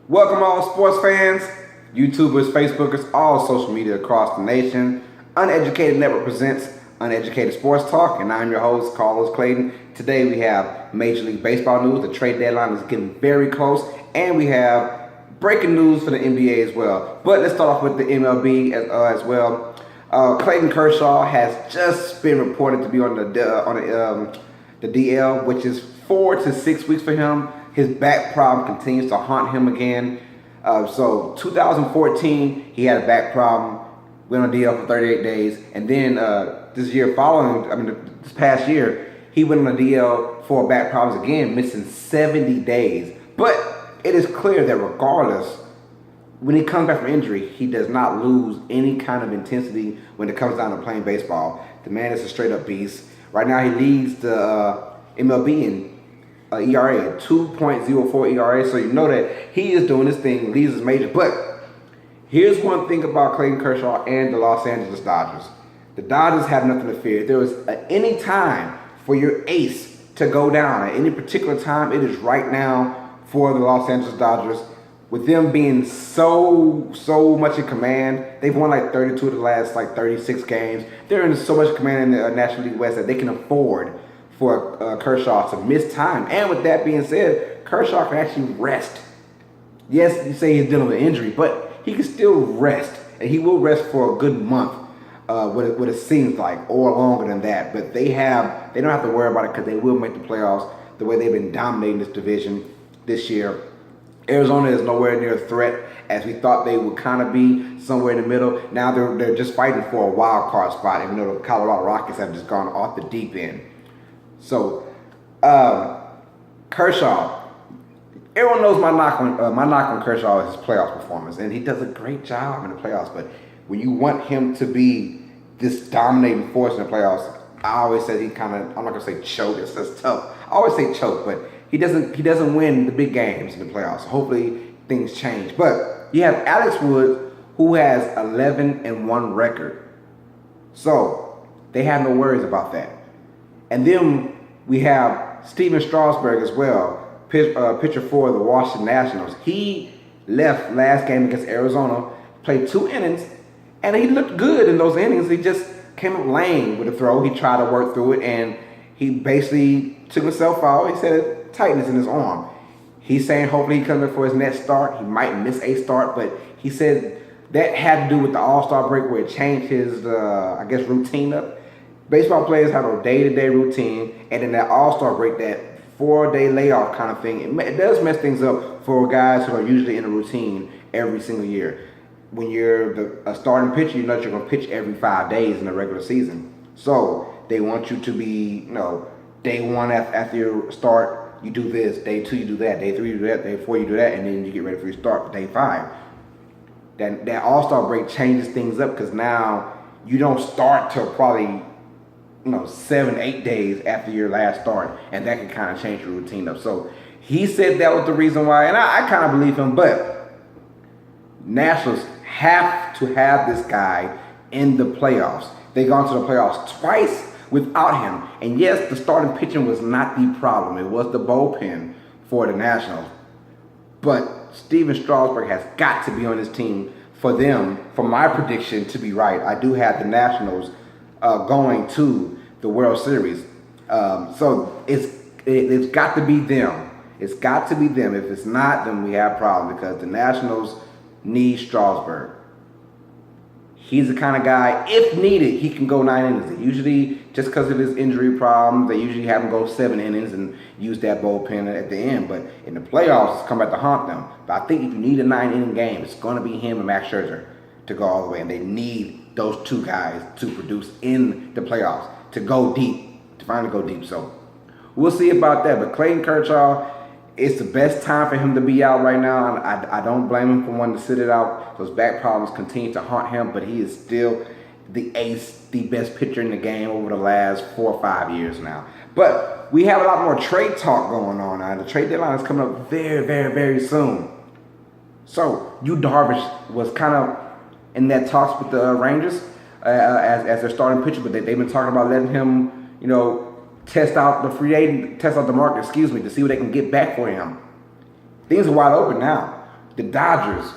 Welcome all sports fans, YouTubers, Facebookers, all social media across the nation. Uneducated Network presents Uneducated Sports Talk, and I'm your host, Carlos Clayton. Today we have Major League Baseball news. The trade deadline is getting very close, and we have breaking news for the NBA as well. But let's start off with the MLB as well. Clayton Kershaw has just been reported to be on the DL, which is 4 to 6 weeks for him. His back problem continues to haunt him again. So 2014, he had a back problem, went on DL for 38 days. And then this past year, he went on a DL for back problems again, missing 70 days. But it is clear that regardless, when he comes back from injury, he does not lose any kind of intensity when it comes down to playing baseball. The man is a straight up beast. Right now, he leads the MLB in ERA, 2.04 ERA, so you know that he is doing this thing, leads his major. But here's one thing about Clayton Kershaw and the Los Angeles Dodgers. The Dodgers have nothing to fear. If there was any time for your ace to go down at any particular time, it is right now for the Los Angeles Dodgers. With them being so much in command, they've won like 32 of the last 36 games. They're in so much command in the National League West that they can afford for Kershaw to miss time. And with that being said, Kershaw can actually rest. Yes, you say he's dealing with injury, but he can still rest. And he will rest for a good month, what it seems like, or longer than that. But they don't have to worry about it because they will make the playoffs the way they've been dominating this division this year. Arizona is nowhere near a threat as we thought they would kind of be, somewhere in the middle. Now they're just fighting for a wild card spot, even though the Colorado Rockies have just gone off the deep end. So, Kershaw, everyone knows my knock on Kershaw is his playoff performance, and he does a great job in the playoffs. But when you want him to be this dominating force in the playoffs, I always say I'm not gonna say choke. That's tough. I always say choke, but he doesn't win the big games in the playoffs. Hopefully things change. But you have Alex Wood, who has 11-1 record, so they have no worries about that. And then we have Steven Strasburg as well, pitcher for the Washington Nationals. He left last game against Arizona, played 2 innings, and he looked good in those innings. He just came up lame with a throw. He tried to work through it, and he basically took himself out. He said tightness in his arm. He's saying hopefully he comes in for his next start. He might miss a start, but he said that had to do with the All-Star break where it changed his, routine up. Baseball players have a day-to-day routine, and then that All-Star break, that 4-day layoff kind of thing, it does mess things up for guys who are usually in a routine every single year. When you're a starting pitcher, you know you're going to pitch every 5 days in the regular season. So they want you to be, day 1 after your start, you do this. Day 2, you do that. Day 3, you do that. Day 4, you do that, and then you get ready for your start for day 5. That All-Star break changes things up because now you don't start till probably 7-8 days after your last start, and that can kind of change your routine up. So he said that was the reason why, and I kind of believe him. But Nationals have to have this guy in the playoffs. They've gone to the playoffs twice without him, and yes, the starting pitching was not the problem. It was the bullpen for the Nationals. But Steven Strasburg has got to be on this team for them, for my prediction to be right. I do have the Nationals going to the World Series. So it's got to be them. It's got to be them. If it's not, then we have problems because the Nationals need Strasburg. He's the kind of guy, if needed, he can go 9 innings. Usually, just because of his injury problems, they usually have him go 7 innings and use that bullpen at the end. But in the playoffs, it's come back to haunt them. But I think if you need a 9-inning game, it's going to be him and Max Scherzer to go all the way. And they need those 2 guys to produce in the playoffs, to go deep, to finally go deep. So we'll see about that. But Clayton Kershaw, it's the best time for him to be out right now. I don't blame him for wanting to sit it out. Those back problems continue to haunt him, but he is still the ace, the best pitcher in the game over the last 4 or 5 years now. But we have a lot more trade talk going on now. The trade deadline is coming up very, very, very soon. So Yu Darvish was kind of in that talks with the Rangers as their starting pitcher, but they've been talking about letting him, test out the market, to see what they can get back for him. Things are wide open now. The Dodgers,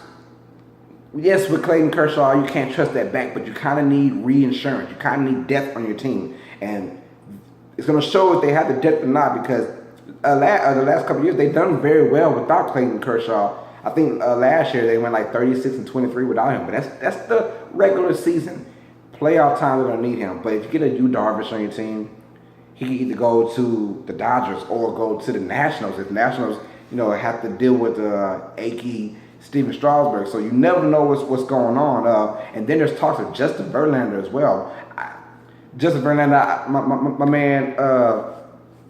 yes, with Clayton Kershaw, you can't trust that back, but you kind of need reinsurance. You kind of need depth on your team. And it's going to show if they have the depth or not, because the last couple of years, they've done very well without Clayton Kershaw. I think last year they went like 36-23 without him, but that's the regular season. Playoff time, they're going to need him. But if you get a Yu Darvish on your team, he can either go to the Dodgers or go to the Nationals. If the Nationals, have to deal with achy Steven Strasburg, so you never know what's going on. And then there's talks of Justin Verlander as well. Justin Verlander, my man,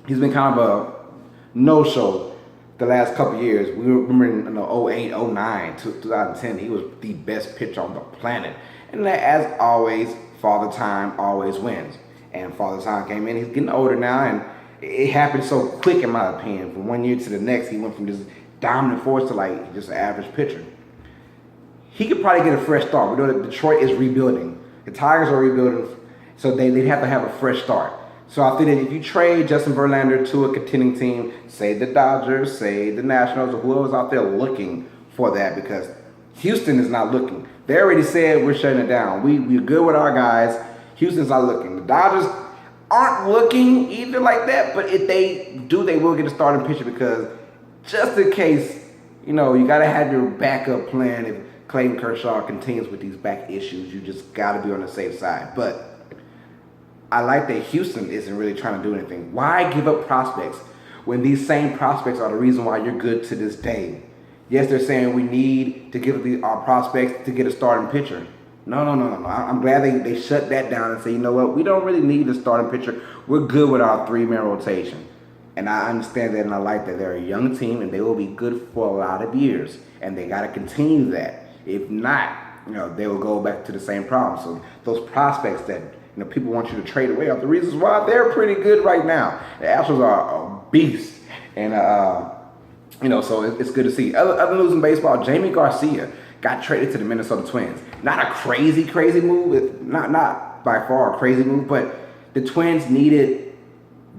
he's been kind of a no-show the last couple of years. We remember in 08, 09, 2010, he was the best pitcher on the planet. And as always, Father Time always wins. And Father Time came in. He's getting older now, and it happened so quick, in my opinion. From one year to the next, he went from this dominant force to like just an average pitcher. He could probably get a fresh start. We know that Detroit is rebuilding. The Tigers are rebuilding, so they'd have to have a fresh start. So I think that if you trade Justin Verlander to a contending team, say the Dodgers, say the Nationals, or whoever's out there looking for that, because Houston is not looking. They already said we're shutting it down. We're good with our guys. Houston's not looking. The Dodgers aren't looking either like that, but if they do, they will get a starting pitcher, because just in case, you got to have your backup plan. If Clayton Kershaw continues with these back issues, you just got to be on the safe side. But I like that Houston isn't really trying to do anything. Why give up prospects when these same prospects are the reason why you're good to this day? Yes, they're saying we need to give our prospects to get a starting pitcher. No. I'm glad they shut that down and say, you know what, we don't really need a starting pitcher. We're good with our 3-man rotation. And I understand that, and I like that. They're a young team, and they will be good for a lot of years. And they got to continue that. If not, they will go back to the same problem. So those prospects that people want you to trade away are the reasons why they're pretty good right now. The Astros are a beast, and so it's good to see. Other news in baseball: Jamie Garcia got traded to the Minnesota Twins. Not a crazy move. Not by far a crazy move, but the Twins needed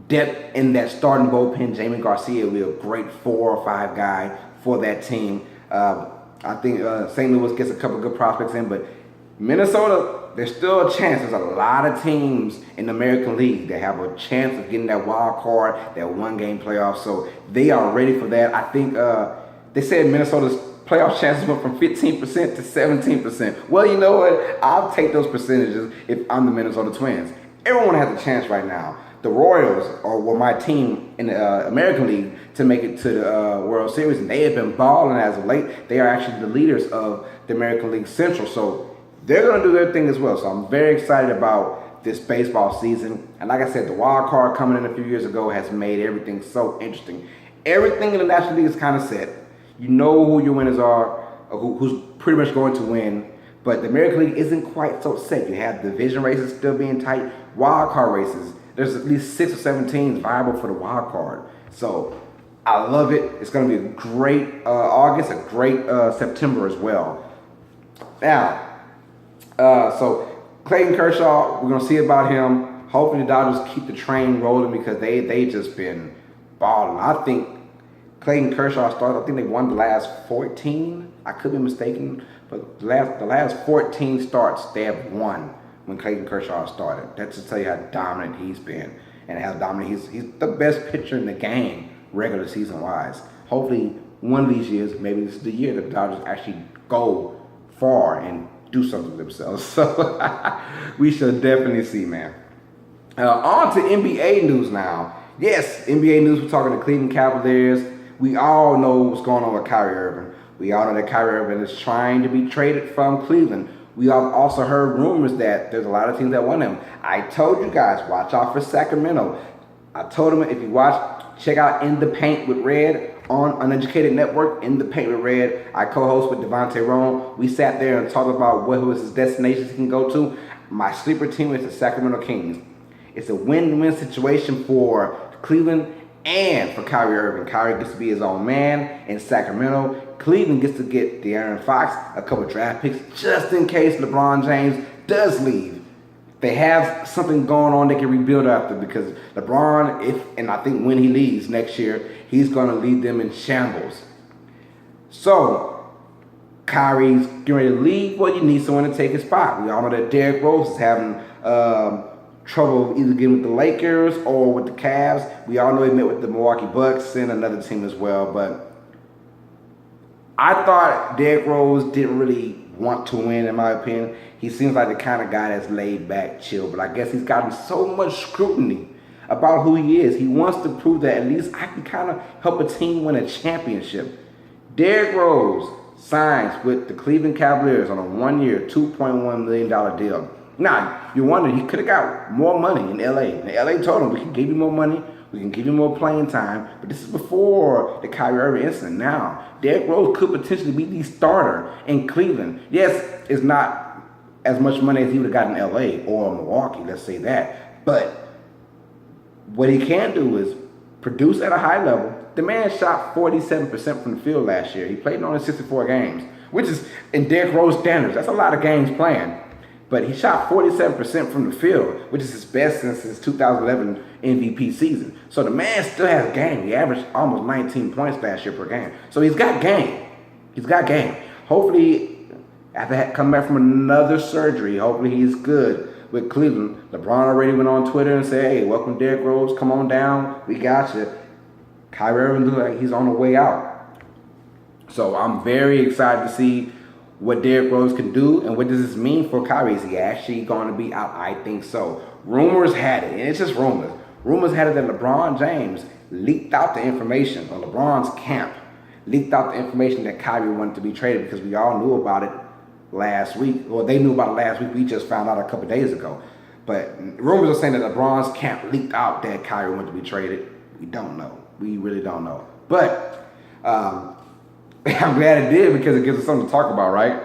depth in that starting bullpen. Jamie Garcia will be a great 4 or 5 guy for that team. I think St. Louis gets a couple good prospects in, but Minnesota, there's still a chance. There's a lot of teams in the American League that have a chance of getting that wild card, that 1-game playoff. So they are ready for that. I think they said Minnesota's playoff chances went from 15% to 17%. Well, you know what? I'll take those percentages if I'm the Minnesota Twins. Everyone has a chance right now. The Royals were my team in the American League to make it to the World Series, and they have been balling as of late. They are actually the leaders of the American League Central, so they're going to do their thing as well. So I'm very excited about this baseball season. And like I said, the wild card coming in a few years ago has made everything so interesting. Everything in the National League is kind of set. You know who your winners are, who's pretty much going to win. But the American League isn't quite so set. You have division races still being tight, wild card races. There's at least 6 or 7 teams viable for the wild card. So I love it. It's going to be a great August, a great September as well. Now, so Clayton Kershaw, we're going to see about him. Hopefully the Dodgers keep the train rolling, because they just been balling. I think Clayton Kershaw started, I think they won the last 14. I could be mistaken, but the last 14 starts they have won when Clayton Kershaw started. That's to tell you how dominant he's been, and how dominant he's the best pitcher in the game regular season wise. Hopefully one of these years, maybe this is the year that the Dodgers actually go far and do something with themselves. So we shall definitely see, man. On to NBA news now. Yes, NBA news. We're talking to Cleveland Cavaliers. We all know what's going on with Kyrie Irving. We all know that Kyrie Irving is trying to be traded from Cleveland. We have also heard rumors that there's a lot of teams that want him. I told you guys, watch out for Sacramento. I told them, if you watch, check out In the Paint with Red on Uneducated Network. In the Paint with Red. I co-host with Devontae Rome. We sat there and talked about what was his destinations he can go to. My sleeper team is the Sacramento Kings. It's a win-win situation for Cleveland and for Kyrie Irving. Kyrie gets to be his own man in Sacramento. Cleveland gets to get De'Aaron Fox, a couple draft picks, just in case LeBron James does leave. They have something going on they can rebuild after, because LeBron, and I think when he leaves next year, he's going to lead them in shambles. So, Kyrie's getting ready to leave. Well, you need someone to take his spot. We all know that Derrick Rose is having trouble either getting with the Lakers or with the Cavs. We all know he met with the Milwaukee Bucks and another team as well. But I thought Derrick Rose didn't really want to win, in my opinion. He seems like the kind of guy that's laid back, chill. But I guess he's gotten so much scrutiny about who he is. He wants to prove that at least I can kind of help a team win a championship. Derrick Rose signs with the Cleveland Cavaliers on a 1-year, $2.1 million deal. Now, you wonder, he could have got more money in LA. And LA told him, we can give you more money, we can give you more playing time, but this is before the Kyrie Irving incident. Now, Derrick Rose could potentially be the starter in Cleveland. Yes, it's not as much money as he would have got in LA or Milwaukee, let's say that. But what he can do is produce at a high level. The man shot 47% from the field last year. He played in only 64 games, which is, in Derrick Rose standards, that's a lot of games playing. But he shot 47% from the field, which is his best since his 2011 MVP season. So the man still has game. He averaged almost 19 points last year per game. So he's got game. He's got game. Hopefully, after coming back from another surgery, hopefully he's good with Cleveland. LeBron already went on Twitter and said, hey, welcome Derrick Rose. Come on down. We got you. Kyrie Irving looks like he's on the way out. So I'm very excited to see what Derrick Rose can do, and what does this mean for Kyrie? Is he actually going to be out? I think so. Rumors had it, and it's just rumors. Rumors had it that LeBron James leaked out the information, or LeBron's camp leaked out the information that Kyrie wanted to be traded, because we all knew about it last week, or they knew about it last week. We just found out a couple days ago. But rumors are saying that LeBron's camp leaked out that Kyrie wanted to be traded. We don't know. We really don't know. But I'm glad it did, because it gives us something to talk about, right?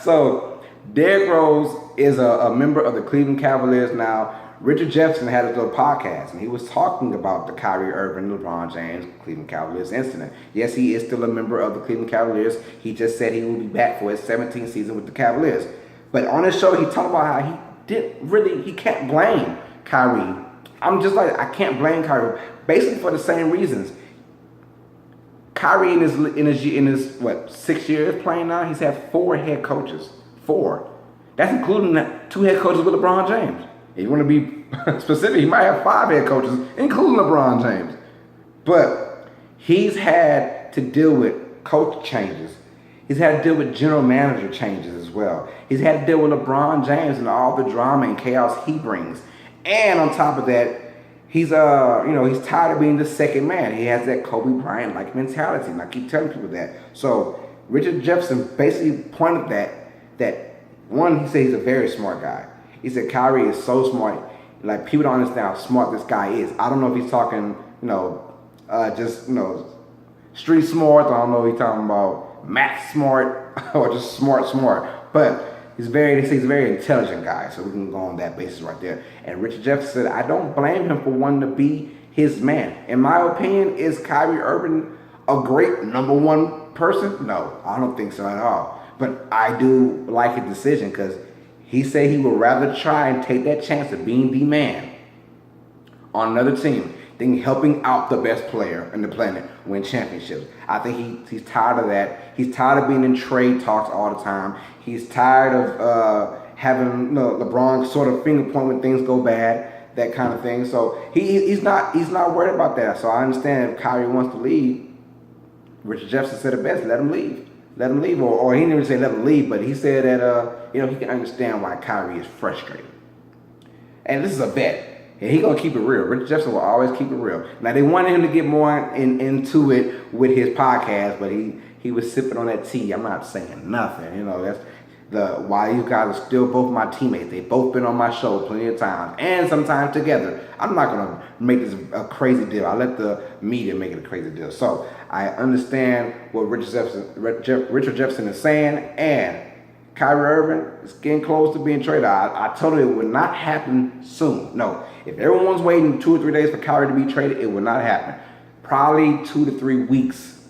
So, Derrick Rose is a member of the Cleveland Cavaliers now. Richard Jefferson had his little podcast, and he was talking about the Kyrie Irving, LeBron James, Cleveland Cavaliers incident. Yes, he is still a member of the Cleveland Cavaliers. He just said he will be back for his 17th season with the Cavaliers. But on his show, he talked about how he can't blame Kyrie. I'm just like, I can't blame Kyrie, basically for the same reasons. Kyrie in his 6 years playing now, he's had 4 head coaches. 4. That's including 2 head coaches with LeBron James. If you want to be specific, he might have 5 head coaches, including LeBron James. But he's had to deal with coach changes. He's had to deal with general manager changes as well. He's had to deal with LeBron James and all the drama and chaos he brings. And on top of that, he's tired of being the second man. He has that Kobe Bryant-like mentality, and I keep telling people that. So Richard Jefferson basically pointed that one, he said he's a very smart guy. He said Kyrie is so smart, like people don't understand how smart this guy is. I don't know if he's talking, street smart. I don't know if he's talking about math smart or just smart. But he's a very intelligent guy, so we can go on that basis right there. And Richard Jefferson said, I don't blame him for wanting to be his man. In my opinion, is Kyrie Irving a great number 1 person? No, I don't think so at all. But I do like his decision, because he said he would rather try and take that chance of being the man on another team than helping out the best player on the planet win championships. I think he's tired of that. He's tired of being in trade talks all the time. He's tired of having LeBron sort of finger point when things go bad, that kind of thing. So he's not worried about that. So I understand if Kyrie wants to leave. Richard Jefferson said it best: let him leave. Let him leave, or he didn't even say let him leave, but he said that he can understand why Kyrie is frustrated. And this is a vet. And he's going to keep it real. Richard Jefferson will always keep it real. Now, they wanted him to get more into it with his podcast, but he was sipping on that tea. I'm not saying nothing. That's why you guys are still both my teammates. They've both been on my show plenty of times, and sometimes together. I'm not going to make this a crazy deal. I let the media make it a crazy deal. So I understand what Richard Jefferson is saying, and Kyrie Irving is getting close to being traded. I told you it would not happen soon. No. If everyone's waiting 2 or 3 days for Kyrie to be traded, it will not happen. Probably 2 to 3 weeks,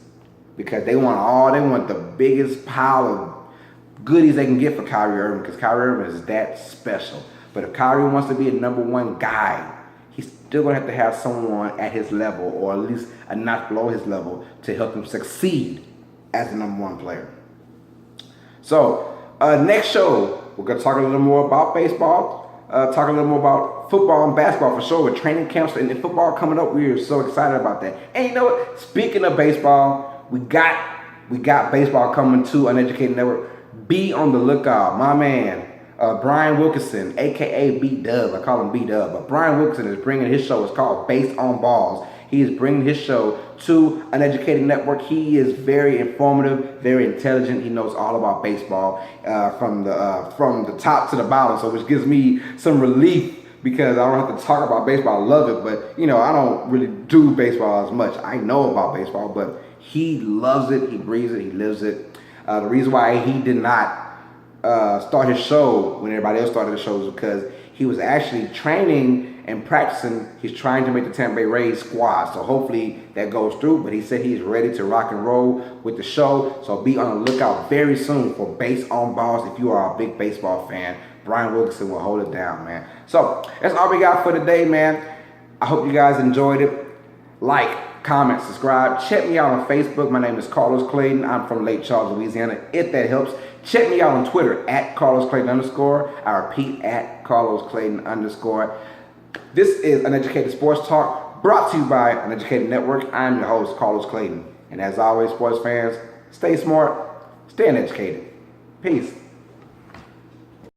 because they want the biggest pile of goodies they can get for Kyrie Irving, because Kyrie Irving is that special. But if Kyrie wants to be a number 1 guy, he's still going to have someone at his level, or at least a notch below his level, to help him succeed as a number 1 player. So next show, we're going to talk a little more about baseball, talk a little more about football and basketball for sure, with training camps and football coming up. We are so excited about that. And you know what? Speaking of baseball, we got baseball coming to Uneducated Network. Be on the lookout. My man, Brian Wilkerson, a.k.a. B-Dub. I call him B-Dub. But Brian Wilkerson is bringing his show. It's called Based on Balls. He is bringing his show to Uneducated Network. He is very informative, very intelligent. He knows all about baseball from the top to the bottom, so which gives me some relief because I don't have to talk about baseball. I love it, but you know, I don't really do baseball as much. I know about baseball, but he loves it. He breathes it. He lives it. The reason why he did not start his show when everybody else started the show is because he was actually training and practicing. He's trying to make the Tampa Bay Rays squad, so hopefully that goes through. But he said he's ready to rock and roll with the show, so be on the lookout very soon for Based on Balls. If you are a big baseball fan, Brian Wilkerson will hold it down, man. So that's all we got for today, man. I hope you guys enjoyed it. Like, comment, subscribe. Check me out on Facebook. My name is Carlos Clayton. I'm from Lake Charles, Louisiana, if that helps. Check me out on Twitter at Carlos Clayton _ I repeat, at Carlos Clayton _ This is Uneducated Sports Talk, brought to you by Uneducated Network. I'm your host, Carlos Clayton. And as always, sports fans, stay smart, stay uneducated. Peace.